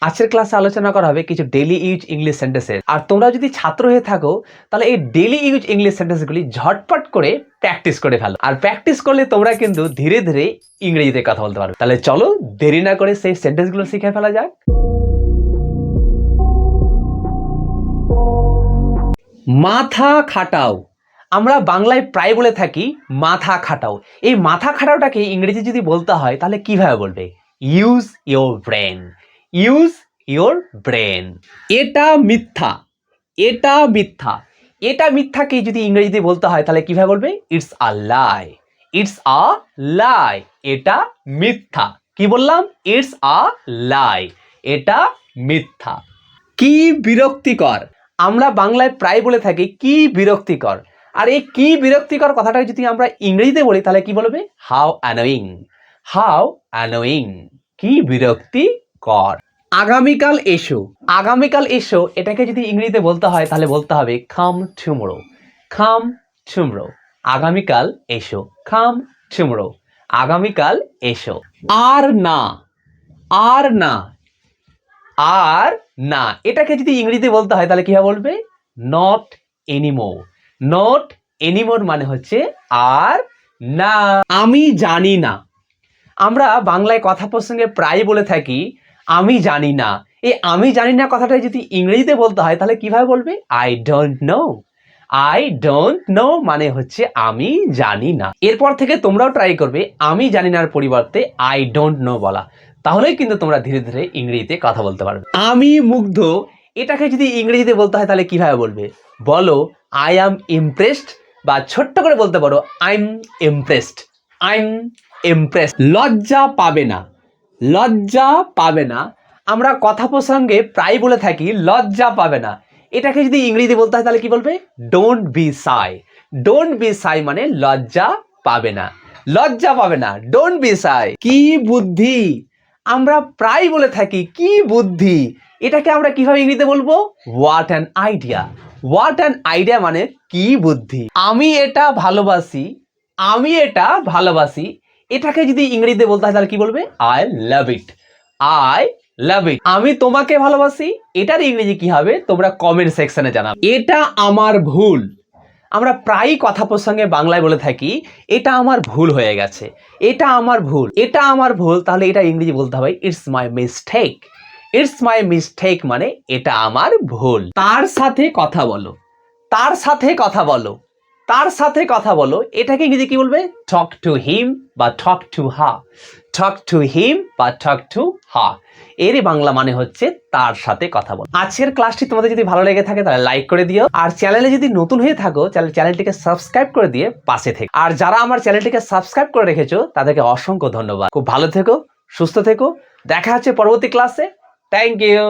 আজকের ক্লাসে আলোচনা করা হবে কিছু ডেইলি ইউজ ইংলিশ সেন্টেন্সেস। আর তোমরা যদি ছাত্র হয়ে থাকো তাহলে এই ডেইলি ইউজ ইংলিশ সেন্টেন্সগুলি ঝটপট করে প্র্যাকটিস করে ফেলো। আর প্র্যাকটিস করলে তোমরা কিন্তু ধীরে ধীরে ইংরেজিতে কথা বলতে পারবে। তাহলে চলো দেরি না করে সেই সেন্টেন্সগুলো শিখে ফেলা যাক। মাথা খাটাও। আমরা বাংলায় প্রায় বলে থাকি মাথা খাটাও। এই মাথা খাটাওটাকে ইংরেজি যদি বলতে হয় তাহলে কিভাবে বলবে? Use your brain. Use your brain. এটা মিথ্যা। এটা মিথ্যা। এটা মিথ্যাকে যদি ইংরেজিতে বলতে হয় তাহলে কিভাবে বলবে? It's a lie. It's a lie. এটা মিথ্যা। কি বললাম? It's a lie. এটা মিথ্যা। কি বিরক্তিকর। আমরা বাংলায় প্রায় বলে থাকি কি বিরক্তিকর। আর এই কি বিরক্তিকর কথাটা যদি আমরা ইংরেজিতে বলি তাহলে কি বলবে? How annoying. How annoying. কি বিরক্তিকর। আগামীকাল এসো। আগামীকাল এসো এটাকে যদি ইংরেজিতে বলতে হয় তাহলে বলতে হবে কাম টুমরো। কাম টুমরো। আগামীকাল এসো। Come tomorrow. আগামীকাল এসো। আর না। আর না। আর না এটাকে যদি ইংরেজিতে বলতে হয় তাহলে কিভাবে বলবে? Not anymore. নট এনিমোর মানে হচ্ছে আর না। আমি জানি না। আমরা বাংলায় কথা প্রসঙ্গে প্রায় বলে থাকি আমি জানি না। এই আমি জানি না কথাটা যদি ইংরেজিতে বলতে হয় তাহলে কিভাবে বলবে? I don't know. I don't know মানে হচ্ছে আমি জানি না। এরপর থেকে তোমরাও ট্রাই করবে আমি জানি নার পরিবর্তে আই ডোন্ট নো বলা। তাহলেই কিন্তু তোমরা ধীরে ধীরে ইংরেজিতে কথা বলতে পারবে। আমি মুগ্ধ এটাকে যদি ইংরেজিতে বলতে হয় তাহলে কিভাবে বলবে? বলো আই অ্যাম ইমপ্রেসড, বা ছোট্ট করে বলতে পারো I am impressed. I am impressed. লজ্জা পাবে না। লজ্জা পাবে না। আমরা কথা প্রসঙ্গে প্রায় বলে থাকি লজ্জা পাবে না। এটাকে যদি ইংরেজিতে বলতে হয় তাহলে কি বলবে? Don't be Sai. Don't be সাই মানে লজ্জা পাবে না। লজ্জা পাবে না। ডোন্ট বি সাই। কি বুদ্ধি। আমরা প্রায় বলে থাকি কি বুদ্ধি। এটাকে আমরা কিভাবে ইংরেজিতে বলবো? What an idea. What an idea মানে কি বুদ্ধি। আমি এটা ভালোবাসি। আমি এটা ভালোবাসি। এটাকে যদি ইংরেজিতে বলতে হয় তাহলে কি বলবে? I love it. I love it. আমি তোমাকে ভালোবাসি এটার ইংরেজি কি হবে তোমরা কমেন্ট সেকশনে জানাবে। এটা আমার ভুল। আমরা প্রায়ই কথা প্রসঙ্গে বাংলায় বলে থাকি এটা আমার ভুল হয়ে গেছে। এটা আমার ভুল। এটা আমার ভুল তাহলে এটা ইংরেজি বলতে হবে it's my mistake. It's my mistake মানে এটা আমার ভুল। তার সাথে কথা বলো। তার সাথে কথা বলো। তার সাথে কথা বলো এটাকে ইংরেজি কি বলবে? টক টু হিম বা talk to her. Talk to him বা টক টু হার। এরই বাংলা মানে হচ্ছে তার সাথে কথা বলো। আজকের ক্লাসটি তোমাদের যদি ভালো লেগে থাকে তাহলে লাইক করে দিও। আর চ্যানেলে যদি নতুন হয়ে থাকো তাহলে চ্যানেলটিকে সাবস্ক্রাইব করে দিয়ে পাশে থেকো। আর যারা আমার চ্যানেলটিকে সাবস্ক্রাইব করে রেখেছো তাদেরকে অসংখ্য ধন্যবাদ। খুব ভালো থেকো, সুস্থ থেকো। দেখা হচ্ছে পরবর্তী ক্লাসে। Thank you.